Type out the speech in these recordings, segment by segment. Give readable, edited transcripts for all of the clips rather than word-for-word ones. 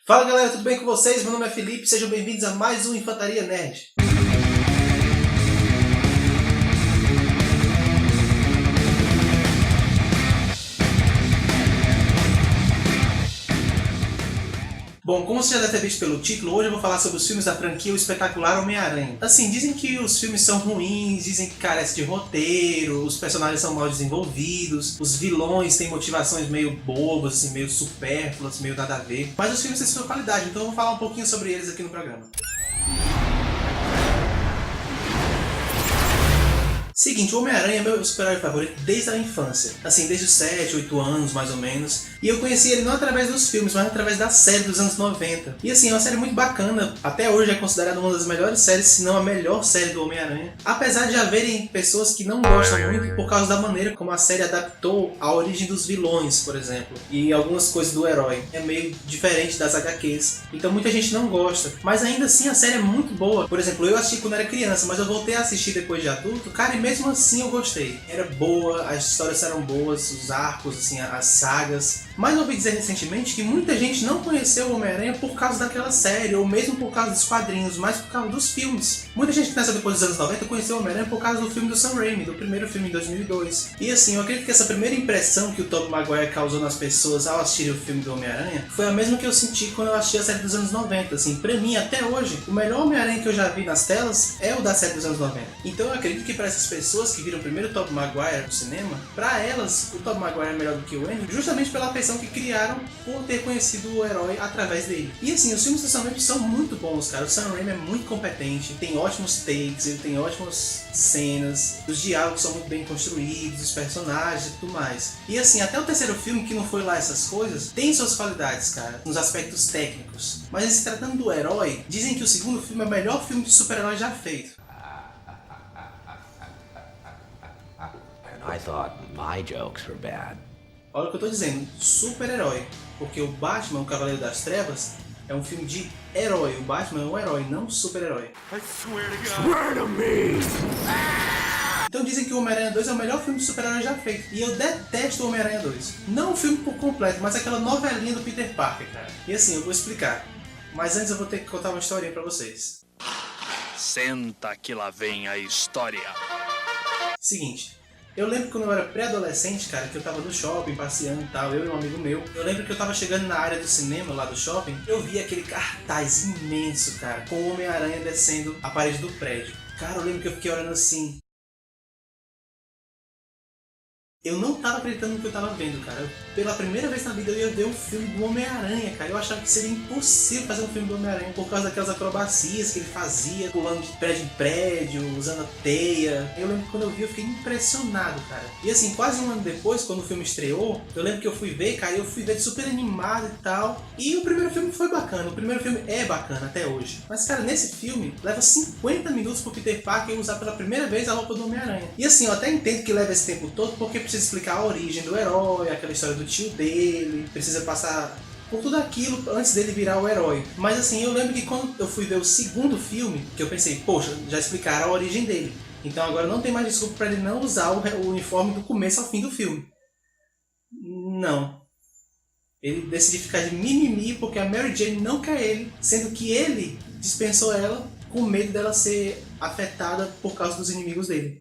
Fala galera, tudo bem com vocês? Meu nome é Felipe, sejam bem-vindos a mais um Infantaria Nerd. Bom, como você já deve ter visto pelo título, hoje eu vou falar sobre os filmes da franquia O Espetacular Homem-Aranha. Assim, dizem que os filmes são ruins, dizem que carecem de roteiro, os personagens são mal desenvolvidos, os vilões têm motivações meio bobas, assim, meio supérfluas, meio nada a ver. Mas os filmes têm sua qualidade, então eu vou falar um pouquinho sobre eles aqui no programa. Seguinte, o Homem-Aranha é meu super-herói favorito desde a infância. Assim, desde os 7, 8 anos, mais ou menos. E eu conheci ele não através dos filmes, mas através da série dos anos 90. E assim, é uma série muito bacana. Até hoje é considerada uma das melhores séries, se não a melhor série do Homem-Aranha. Apesar de haverem pessoas que não gostam muito por causa da maneira como a série adaptou a origem dos vilões, por exemplo. E algumas coisas do herói. É meio diferente das HQs. Então muita gente não gosta. Mas ainda assim a série é muito boa. Por exemplo, eu assisti quando era criança, mas eu voltei a assistir depois de adulto. Cara, e mesmo assim eu gostei. Era boa, as histórias eram boas, os arcos, assim, as sagas. Mas eu ouvi dizer recentemente que muita gente não conheceu o Homem-Aranha por causa daquela série, ou mesmo por causa dos quadrinhos, mas por causa dos filmes. Muita gente que nasceu depois dos anos 90 conheceu o Homem-Aranha por causa do filme do Sam Raimi, do primeiro filme em 2002. E assim, eu acredito que essa primeira impressão que o Tobey Maguire causou nas pessoas ao assistir o filme do Homem-Aranha foi a mesma que eu senti quando eu assisti a série dos anos 90. Assim, pra mim, até hoje, o melhor Homem-Aranha que eu já vi nas telas é o da série dos anos 90. Então eu acredito que para essas pessoas que viram primeiro o Tobey Maguire no cinema, para elas o Tobey Maguire é melhor do que o Andrew, justamente pela afeição que criaram por ter conhecido o herói através dele. E assim, os filmes do Sam Raimi são muito bons, cara. O Sam Raimi é muito competente, tem ótimos takes, ele tem ótimas cenas, os diálogos são muito bem construídos, os personagens e tudo mais. E assim, até o terceiro filme, que não foi lá essas coisas, tem suas qualidades, cara, nos aspectos técnicos. Mas se tratando do herói, dizem que o segundo filme é o melhor filme de super-herói já feito. I thought my jokes were bad. Olha o que eu tô dizendo, super-herói. Porque o Batman, o Cavaleiro das Trevas, é um filme de herói. O Batman é um herói, não um super-herói. Swear to me! Então dizem que o Homem-Aranha 2 é o melhor filme de super-herói já feito. E eu detesto o Homem-Aranha 2. Não o filme por completo, mas aquela novelinha do Peter Parker, cara. E assim, eu vou explicar. Mas antes eu vou ter que contar uma historinha pra vocês. Senta que lá vem a história. Seguinte. Eu lembro que quando eu era pré-adolescente, cara, que eu tava no shopping passeando e tal, eu e um amigo meu. Eu lembro que eu tava chegando na área do cinema lá do shopping, eu vi aquele cartaz imenso, cara, com o Homem-Aranha descendo a parede do prédio. Cara, eu lembro que eu fiquei olhando assim. Eu não tava acreditando no que eu tava vendo, cara. Pela primeira vez na vida eu ia ver um filme do Homem-Aranha, cara. Eu achava que seria impossível fazer um filme do Homem-Aranha por causa daquelas acrobacias que ele fazia, pulando de prédio em prédio, usando a teia. Eu lembro que quando eu vi eu fiquei impressionado, cara. E assim, quase um ano depois, quando o filme estreou, eu lembro que eu fui ver, cara, e eu fui ver super animado e tal. E o primeiro filme foi bacana, o primeiro filme é bacana até hoje. Mas, cara, nesse filme, leva 50 minutos pro Peter Parker usar pela primeira vez a roupa do Homem-Aranha. E assim, eu até entendo que leva esse tempo todo, porque precisa explicar a origem do herói, aquela história do tio dele, precisa passar por tudo aquilo antes dele virar o herói. Mas assim, eu lembro que quando eu fui ver o segundo filme, que eu pensei, poxa, já explicaram a origem dele. Então agora não tem mais desculpa para ele não usar o uniforme do começo ao fim do filme. Não. Ele decide ficar de mimimi porque a Mary Jane não quer ele, sendo que ele dispensou ela com medo dela ser afetada por causa dos inimigos dele.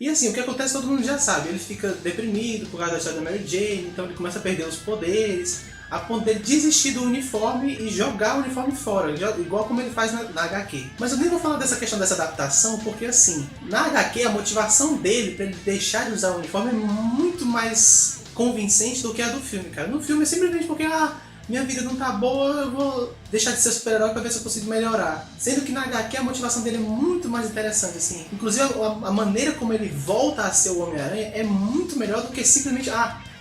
E assim, o que acontece todo mundo já sabe, ele fica deprimido por causa da história da Mary Jane, então ele começa a perder os poderes, a ponto dele desistir do uniforme e jogar o uniforme fora, igual como ele faz na HQ. Mas eu nem vou falar dessa questão dessa adaptação, porque assim, na HQ a motivação dele para ele deixar de usar o uniforme é muito mais convincente do que a do filme, cara. No filme é simplesmente porque, minha vida não tá boa, eu vou deixar de ser super-herói pra ver se eu consigo melhorar. Sendo que na HQ a motivação dele é muito mais interessante, assim. Inclusive a maneira como ele volta a ser o Homem-Aranha é muito melhor do que simplesmente,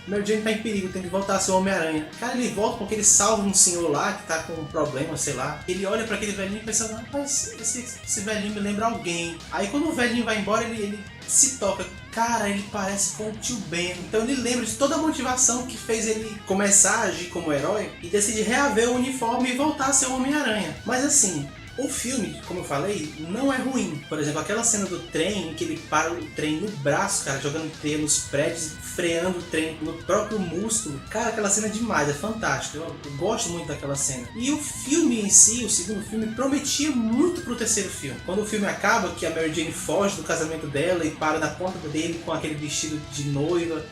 Mary Jane tá em perigo, tem que voltar a ser o Homem-Aranha. Cara, ele volta porque ele salva um senhor lá que tá com um problema, sei lá. Ele olha pra aquele velhinho e pensa, rapaz, esse velhinho me lembra alguém. Aí quando o velhinho vai embora, ele se toca. Cara, ele parece com o tio Ben. Então ele lembra de toda a motivação que fez ele começar a agir como herói e decide reaver o uniforme e voltar a ser o Homem-Aranha. Mas assim, O filme, como eu falei, não é ruim. Por exemplo, aquela cena do trem, em que ele para o trem no braço, cara, jogando teia nos prédios, freando o trem no próprio músculo. Cara, aquela cena é demais, é fantástico. Eu gosto muito daquela cena. E o filme em si, o segundo filme, prometia muito pro terceiro filme. Quando o filme acaba, que a Mary Jane foge do casamento dela e para na porta dele com aquele vestido de noiva.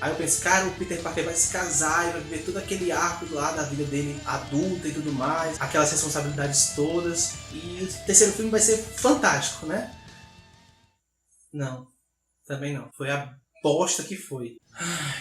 Aí eu penso, cara, o Peter Parker vai se casar e vai ver todo aquele arco lá da vida dele adulta e tudo mais, aquelas responsabilidades todas. E o terceiro filme vai ser fantástico, né? Não, também não. Foi a bosta que foi.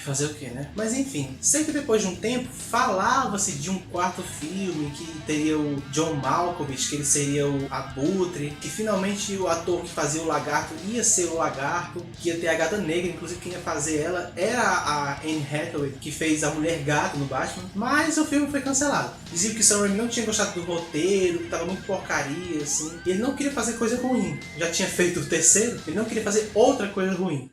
Fazer o que, né? Mas enfim, sempre depois de um tempo falava-se de um quarto filme que teria o John Malkovich, que ele seria o Abutre, que finalmente o ator que fazia o Lagarto ia ser o Lagarto, que ia ter a Gata Negra, inclusive quem ia fazer ela era a Anne Hathaway, que fez a Mulher Gato no Batman, mas o filme foi cancelado. Diziam que o Sam Raimi não tinha gostado do roteiro, que tava muito porcaria, assim, e ele não queria fazer coisa ruim. Já tinha feito o terceiro, ele não queria fazer outra coisa ruim.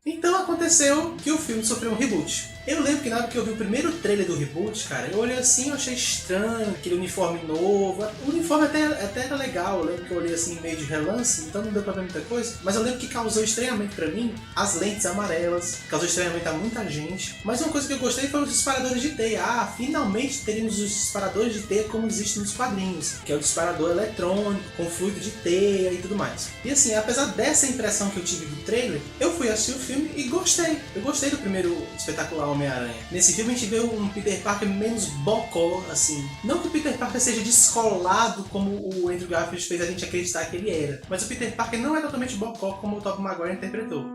Então aconteceu que o filme sofreu um reboot. Eu lembro que na hora que eu vi o primeiro trailer do reboot, cara, eu olhei assim, eu achei estranho, aquele uniforme novo. O uniforme até era legal, eu lembro que eu olhei assim meio de relance, então não deu pra ver muita coisa. Mas eu lembro que causou estranhamento pra mim as lentes amarelas, causou estranhamento a muita gente. Mas uma coisa que eu gostei foi os disparadores de teia. Ah, finalmente teríamos os disparadores de teia como existe nos quadrinhos, que é o disparador eletrônico, com fluido de teia e tudo mais. E assim, apesar dessa impressão que eu tive do trailer, eu fui assistir o filme e gostei. Eu gostei do primeiro espetacular Homem-Aranha. Nesse filme a gente vê um Peter Parker menos bocó, assim. Não que o Peter Parker seja descolado como o Andrew Garfield fez a gente acreditar que ele era, mas o Peter Parker não é totalmente bocó como o Tobey Maguire interpretou.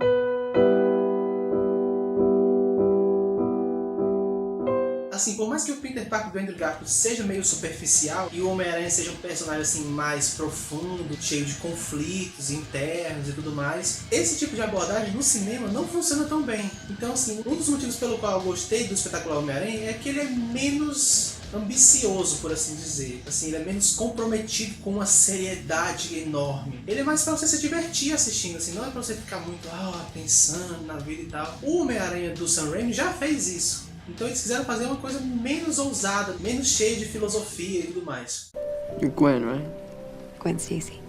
Assim, por mais que o Peter Parker do Andrew Garfield seja meio superficial e o Homem-Aranha seja um personagem assim mais profundo, cheio de conflitos internos e tudo mais, esse tipo de abordagem no cinema não funciona tão bem. Então, assim, um dos motivos pelo qual eu gostei do espetacular Homem-Aranha é que ele é menos ambicioso, por assim dizer. Assim, ele é menos comprometido com uma seriedade enorme. Ele é mais pra você se divertir assistindo, assim, não é pra você ficar muito pensando na vida e tal. O Homem-Aranha do Sam Raimi já fez isso. Então eles quiseram fazer uma coisa menos ousada, menos cheia de filosofia e tudo mais. You're Gwen, right? Gwen Stacy.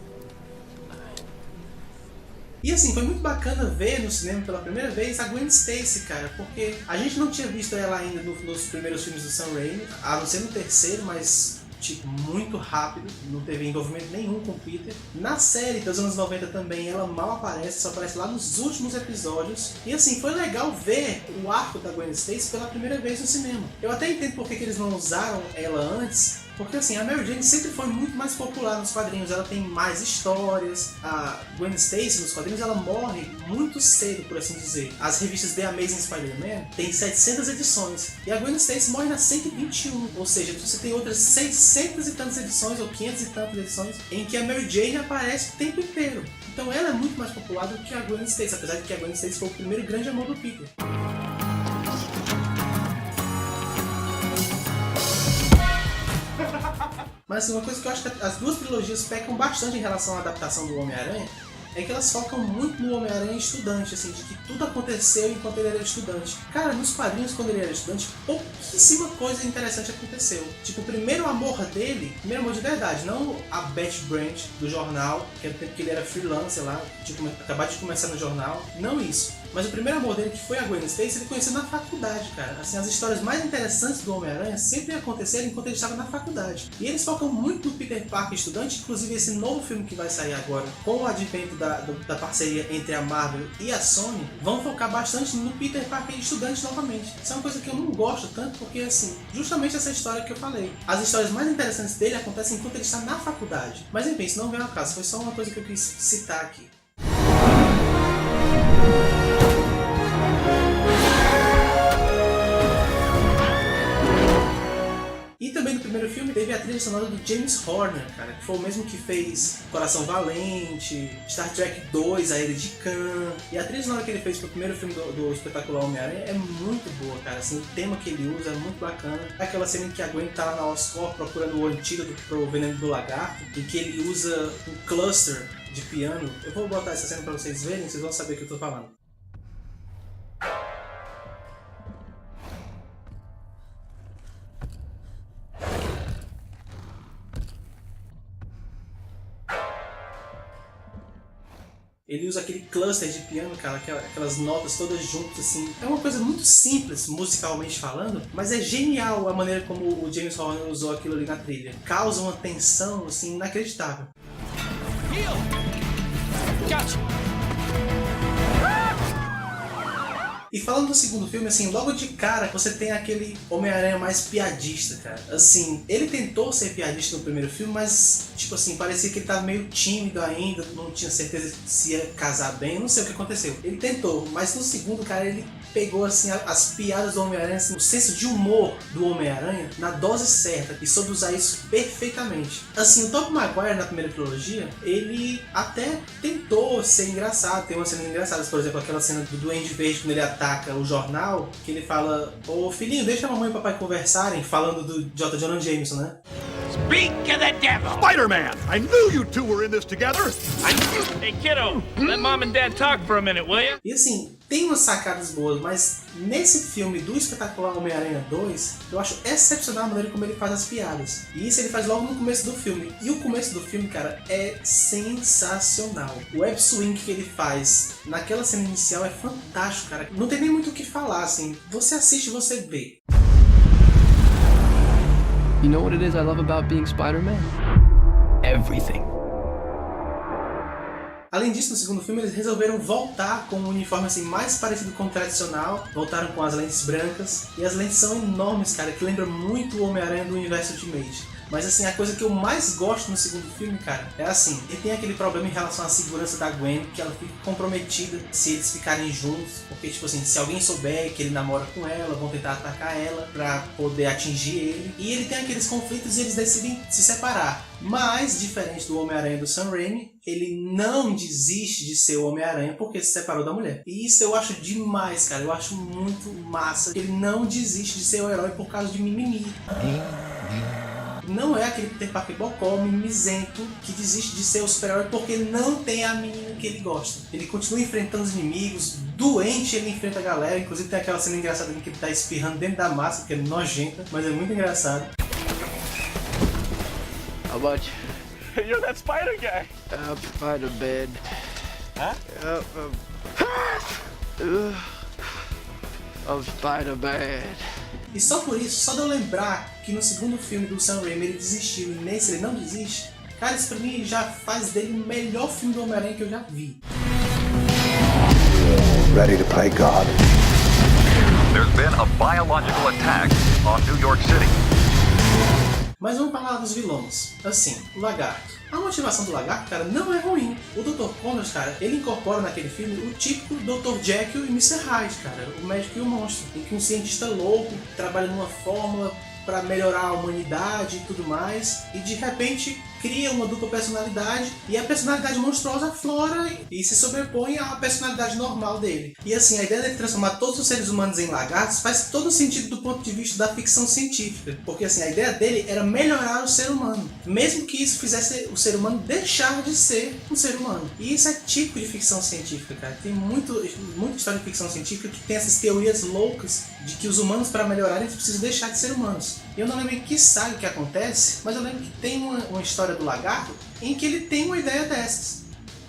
E assim, foi muito bacana ver no cinema pela primeira vez a Gwen Stacy, cara, porque a gente não tinha visto ela ainda nos primeiros filmes do Sam Raimi, a não ser no terceiro, mas tipo, muito rápido, não teve envolvimento nenhum com o Peter. Na série dos anos 90 também ela mal aparece, só aparece lá nos últimos episódios. E assim, foi legal ver o arco da Gwen Stacy pela primeira vez no cinema. Eu até entendo por que eles não usaram ela antes, porque assim, a Mary Jane sempre foi muito mais popular nos quadrinhos, ela tem mais histórias. A Gwen Stacy nos quadrinhos, ela morre muito cedo, por assim dizer. As revistas The Amazing Spider-Man tem 700 edições, e a Gwen Stacy morre na 121, ou seja, você tem outras 600 e tantas edições, ou 500 e tantas edições, em que a Mary Jane aparece o tempo inteiro. Então ela é muito mais popular do que a Gwen Stacy, apesar de que a Gwen Stacy foi o primeiro grande amor do Peter. Mas assim, uma coisa que eu acho que as duas trilogias pecam bastante em relação à adaptação do Homem-Aranha é que elas focam muito no Homem-Aranha estudante, assim, de que tudo aconteceu enquanto ele era estudante. Cara, nos quadrinhos, quando ele era estudante, pouquíssima coisa interessante aconteceu. Tipo, o primeiro amor dele, primeiro amor de verdade, não a Betty Brant do jornal, que era o tempo que ele era freelancer lá, tipo, acabar de começar no jornal, não isso. Mas o primeiro amor dele, que foi a Gwen Stacy, ele conheceu na faculdade, cara. Assim, as histórias mais interessantes do Homem-Aranha sempre aconteceram enquanto ele estava na faculdade. E eles focam muito no Peter Parker estudante, inclusive esse novo filme que vai sair agora, com o advento da parceria entre a Marvel e a Sony, vão focar bastante no Peter Parker estudante novamente. Isso é uma coisa que eu não gosto tanto, porque assim, justamente essa história que eu falei. As histórias mais interessantes dele acontecem enquanto ele está na faculdade. Mas enfim, isso não vem ao caso, foi só uma coisa que eu quis citar aqui. E também no primeiro filme teve a trilha sonora do James Horner, cara, que foi o mesmo que fez Coração Valente, Star Trek 2, A Ilha de Khan. E a trilha sonora que ele fez pro primeiro filme do espetacular Homem-Aranha é muito boa, cara. Assim, o tema que ele usa é muito bacana. Aquela cena em que a Gwen tá lá na Oscorp procurando o antídoto pro veneno do lagarto, em que ele usa um cluster de piano. Eu vou botar essa cena pra vocês verem, vocês vão saber o que eu tô falando. Ele usa aquele cluster de piano, cara, aquelas notas todas juntas, assim. É uma coisa muito simples, musicalmente falando, mas é genial a maneira como o James Horner usou aquilo ali na trilha. Causa uma tensão, assim, inacreditável. E falando do segundo filme, assim, logo de cara você tem aquele Homem-Aranha mais piadista, cara. Assim, ele tentou ser piadista no primeiro filme, mas, tipo assim, parecia que ele tava meio tímido ainda, não tinha certeza se ia casar bem, não sei o que aconteceu. Ele tentou, mas no segundo, cara, ele pegou, assim, as piadas do Homem-Aranha, assim, o senso de humor do Homem-Aranha na dose certa e soube usar isso perfeitamente. Assim, o Tobey Maguire na primeira trilogia, ele até tentou ser engraçado, tem umas cenas engraçadas, por exemplo, aquela cena do Duende Verde quando ele ataca o jornal, que ele fala: ô filhinho, deixa a mamãe e o papai conversarem, falando do J. Jonah Jameson, né? Speak of the devil! Spider-Man! I knew you two were in this together! Hey kiddo, let mom and dad talk for a minute, will ya? E assim, tem umas sacadas boas, mas nesse filme do Espetacular Homem-Aranha 2, eu acho excepcional a maneira como ele faz as piadas. E isso ele faz logo no começo do filme. E o começo do filme, cara, é sensacional. O web swing que ele faz naquela cena inicial é fantástico, cara. Não tem nem muito o que falar, assim. Você assiste e você vê. You know what it is I love about being Spider-Man? Everything. Além disso, no segundo filme, eles resolveram voltar com um uniforme assim, mais parecido com o tradicional. Voltaram com as lentes brancas. E as lentes são enormes, cara, que lembra muito o Homem-Aranha do universo Ultimate. Mas assim, a coisa que eu mais gosto no segundo filme, cara, é assim, ele tem aquele problema em relação à segurança da Gwen, que ela fica comprometida se eles ficarem juntos, porque tipo assim, se alguém souber que ele namora com ela, vão tentar atacar ela pra poder atingir ele. E ele tem aqueles conflitos e eles decidem se separar. Mas, diferente do Homem-Aranha do Sam Raimi, ele não desiste de ser o Homem-Aranha porque se separou da mulher. E isso eu acho demais, cara, eu acho muito massa. Ele não desiste de ser o herói por causa de mimimi. Não é aquele Peter Parker bocó, mimizento, que desiste de ser o super-herói porque não tem a menina que ele gosta. Ele continua enfrentando os inimigos, doente ele enfrenta a galera, inclusive tem aquela cena engraçada que ele tá espirrando dentro da massa, que é nojenta, mas é muito engraçado. How about you? You're that spider guy. Spider-Man. Huh? I'm Spider-Man. E só por isso, só de eu lembrar que no segundo filme do Sam Raimi ele desistiu e nesse ele não desiste, cara, isso pra mim já faz dele o melhor filme do Homem-Aranha que eu já vi. Ready to play God. There's been a biological attack on New York City. Mas vamos falar dos vilões. Assim, o Lagarto. A motivação do Lagarto, cara, não é ruim. O Dr. Connors, cara, ele incorpora naquele filme o típico Dr. Jekyll e Mr. Hyde, cara, o médico e o monstro. Em que um cientista louco trabalha numa fórmula para melhorar a humanidade e tudo mais, e de repente cria uma dupla personalidade e a personalidade monstruosa aflora e se sobrepõe à personalidade normal dele. E assim, a ideia de transformar todos os seres humanos em lagartos faz todo sentido do ponto de vista da ficção científica, porque assim, a ideia dele era melhorar o ser humano, mesmo que isso fizesse o ser humano deixar de ser um ser humano. E isso é típico de ficção científica, cara. Tem muita história de ficção científica que tem essas teorias loucas de que os humanos, para melhorarem, eles precisam deixar de ser humanos. Eu não lembro que sabe o que acontece, mas eu lembro que tem uma história do lagarto em que ele tem uma ideia dessas,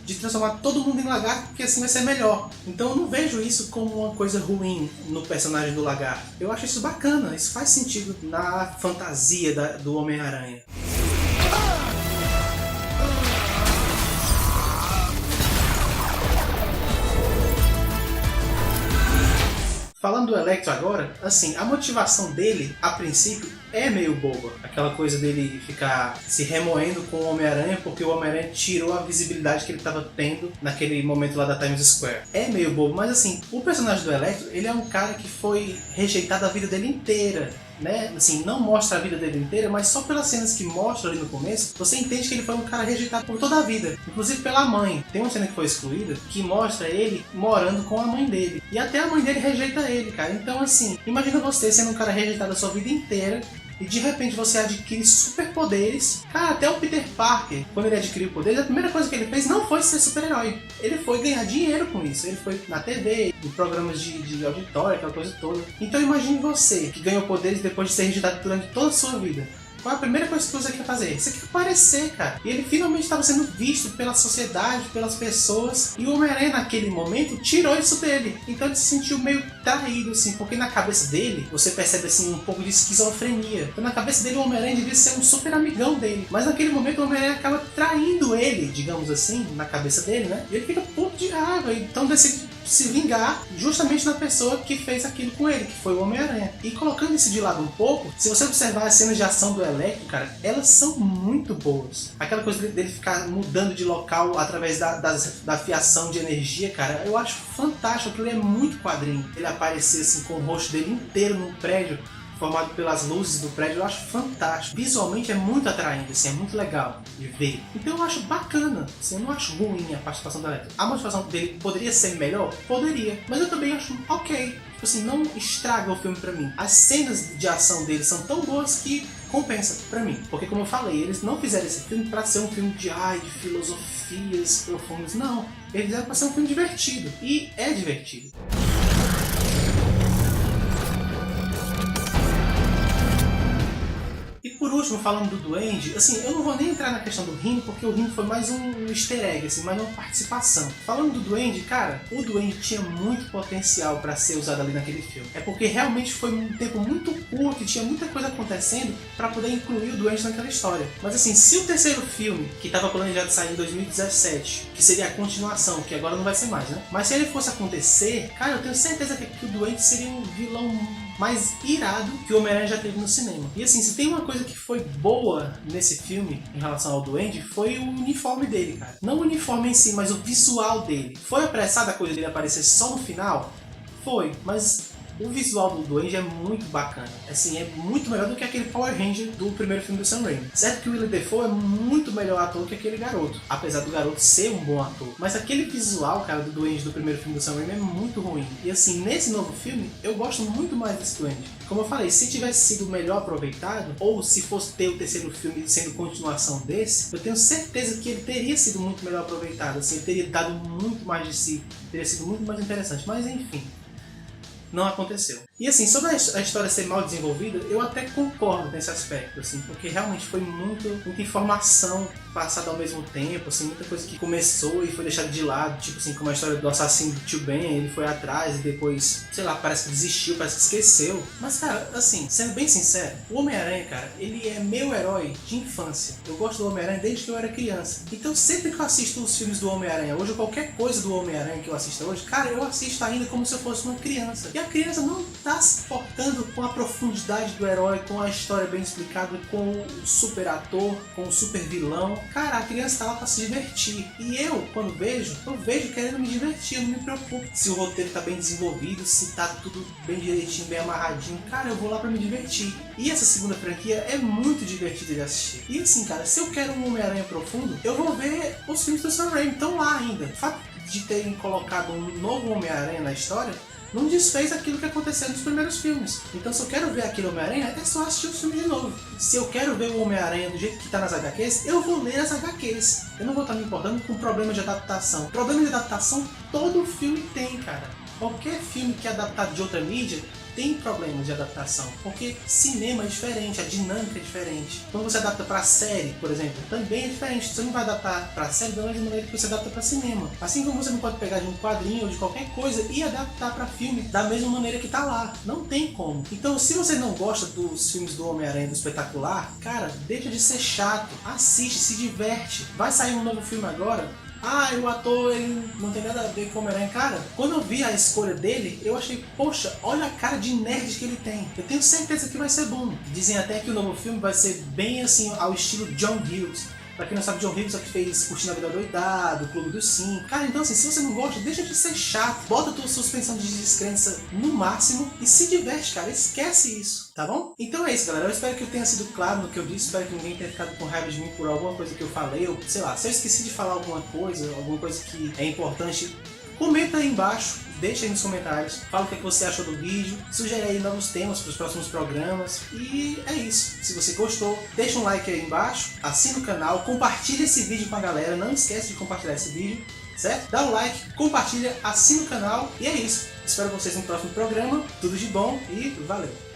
de transformar todo mundo em lagarto, porque assim vai ser melhor. Então eu não vejo isso como uma coisa ruim no personagem do lagarto. Eu acho isso bacana, isso faz sentido na fantasia do Homem-Aranha. Falando do Electro agora, assim, a motivação dele, a princípio, é meio boba. Aquela coisa dele ficar se remoendo com o Homem-Aranha porque o Homem-Aranha tirou a visibilidade que ele estava tendo naquele momento lá da Times Square. É meio bobo, mas assim, o personagem do Electro, ele é um cara que foi rejeitado a vida dele inteira. Né? Assim, não mostra a vida dele inteira, mas só pelas cenas que mostra ali no começo, você entende que ele foi um cara rejeitado por toda a vida, inclusive pela mãe. Tem uma cena que foi excluída que mostra ele morando com a mãe dele, e até a mãe dele rejeita ele, cara. Então assim, imagina você sendo um cara rejeitado a sua vida inteira e de repente você adquire superpoderes. Cara, até o Peter Parker, quando ele adquiriu poderes, a primeira coisa que ele fez não foi ser super-herói. Ele foi ganhar dinheiro com isso. Ele foi na TV, em programas de auditório, aquela coisa toda. Então imagine você, que ganhou poderes depois de ser rejeitado durante toda a sua vida. qual é a primeira coisa que você quer fazer? Você quer aparecer, cara. E ele finalmente estava sendo visto pela sociedade, pelas pessoas. E o Homem-Aranha, naquele momento, tirou isso dele. Então ele se sentiu meio traído, assim, porque na cabeça dele, você percebe, assim, um pouco de esquizofrenia. Então na cabeça dele, o Homem-Aranha devia ser um super amigão dele. Mas naquele momento, o Homem-Aranha acaba traindo ele, digamos assim, na cabeça dele, né? E ele fica puto de raiva. Então decide se vingar justamente na pessoa que fez aquilo com ele, que foi o Homem-Aranha. E colocando isso de lado um pouco, se você observar as cenas de ação do Electro, cara, elas são muito boas. Aquela coisa dele ficar mudando de local através da fiação de energia, cara, eu acho fantástico. Aquilo é muito quadrinho. Ele aparecer assim com o rosto dele inteiro num prédio, formado pelas luzes do prédio, eu acho fantástico. Visualmente é muito atraente, assim, é muito legal de ver. Então eu acho bacana, assim, eu não acho ruim a participação do Electro. A participação dele poderia ser melhor? Poderia. Mas eu também acho ok. Tipo assim, não estraga o filme pra mim. As cenas de ação dele são tão boas que compensa pra mim. Porque como eu falei, eles não fizeram esse filme pra ser um filme de filosofias profundas. Não. Eles fizeram pra ser um filme divertido. E é divertido. Por último, falando do Duende, assim, eu não vou nem entrar na questão do Rino, porque o Rino foi mais um easter egg, assim, mais uma participação. Falando do Duende, cara, o Duende tinha muito potencial para ser usado ali naquele filme. É porque realmente foi um tempo muito curto e tinha muita coisa acontecendo para poder incluir o Duende naquela história. Mas assim, se o terceiro filme, que estava planejado sair em 2017, que seria a continuação, que agora não vai ser mais, né? Mas se ele fosse acontecer, cara, eu tenho certeza que o Duende seria um vilão mais irado que o Homem-Aranha já teve no cinema. E assim, se tem uma coisa que foi boa nesse filme em relação ao Duende, foi o uniforme dele, cara. Não o uniforme em si, mas o visual dele. Foi apressada a coisa dele aparecer só no final? Foi, mas o visual do Duende é muito bacana. Assim, é muito melhor do que aquele Power Ranger do primeiro filme do Sam Raimi. Certo que o Willem Dafoe é muito melhor ator que aquele garoto, apesar do garoto ser um bom ator. Mas aquele visual, cara, do Duende do primeiro filme do Sam Raimi é muito ruim. E assim, nesse novo filme, eu gosto muito mais desse Duende. Como eu falei, se tivesse sido melhor aproveitado, ou se fosse ter o terceiro filme sendo continuação desse, eu tenho certeza que ele teria sido muito melhor aproveitado. Assim, ele teria dado muito mais de si, teria sido muito mais interessante. Mas enfim, não aconteceu. E assim, sobre a história ser mal desenvolvida, eu até concordo nesse aspecto, assim, porque realmente foi muita informação passada ao mesmo tempo, assim, muita coisa que começou e foi deixada de lado, tipo assim, como a história do assassino do Tio Ben, ele foi atrás e depois, sei lá, parece que desistiu, parece que esqueceu. Mas, cara, assim, sendo bem sincero, o Homem-Aranha, cara, ele é meu herói de infância. Eu gosto do Homem-Aranha desde que eu era criança. Então, sempre que eu assisto os filmes do Homem-Aranha hoje, ou qualquer coisa do Homem-Aranha que eu assisto hoje, cara, eu assisto ainda como se eu fosse uma criança. E a criança não tá se portando com a profundidade do herói, com a história bem explicada, com o super ator, com o super vilão. Cara, a criança tá lá pra se divertir. E eu, quando vejo, querendo me divertir, eu não me preocupo se o roteiro tá bem desenvolvido, se tá tudo bem direitinho, bem amarradinho. Cara, eu vou lá pra me divertir. E essa segunda franquia é muito divertida de assistir. E assim, cara, se eu quero um Homem-Aranha profundo, eu vou ver os filmes do Sam Raimi, estão lá ainda. O fato de terem colocado um novo Homem-Aranha na história não desfez aquilo que aconteceu nos primeiros filmes. Então, se eu quero ver aquele Homem-Aranha, é só assistir o filme de novo. Se eu quero ver o Homem-Aranha do jeito que está nas HQs, eu vou ler as HQs. Eu não vou estar me importando com problema de adaptação. Problema de adaptação todo filme tem, cara. Qualquer filme que é adaptado de outra mídia tem problemas de adaptação, porque cinema é diferente, a dinâmica é diferente. Quando você adapta para série, por exemplo, também é diferente. Você não vai adaptar para série da mesma maneira que você adapta para cinema. Assim como você não pode pegar de um quadrinho ou de qualquer coisa e adaptar para filme da mesma maneira que tá lá. Não tem como. Então, se você não gosta dos filmes do Homem-Aranha do Espetacular, cara, deixa de ser chato. Assiste, se diverte. Vai sair um novo filme agora. O ator, ele não tem nada a ver com o Homem-Aranha. Cara, quando eu vi a escolha dele, eu achei, poxa, olha a cara de nerd que ele tem. Eu tenho certeza que vai ser bom. Dizem até que o novo filme vai ser bem assim, ao estilo John Hughes. Pra quem não sabe, John Hughes é o que fez Curtindo a Vida Doidado, o Clube dos Cinco. Cara, então assim, se você não gosta, deixa de ser chato. Bota a tua suspensão de descrença no máximo e se diverte, cara. Esquece isso, tá bom? Então é isso, galera. Eu espero que eu tenha sido claro no que eu disse. Espero que ninguém tenha ficado com raiva de mim por alguma coisa que eu falei. Ou, sei lá, se eu esqueci de falar alguma coisa que é importante, comenta aí embaixo. Deixa aí nos comentários, fala o que você achou do vídeo, sugere aí novos temas para os próximos programas. E é isso. Se você gostou, deixa um like aí embaixo, assina o canal, compartilha esse vídeo com a galera. Não esquece de compartilhar esse vídeo, certo? Dá um like, compartilha, assina o canal e é isso. Espero vocês no próximo programa. Tudo de bom e valeu!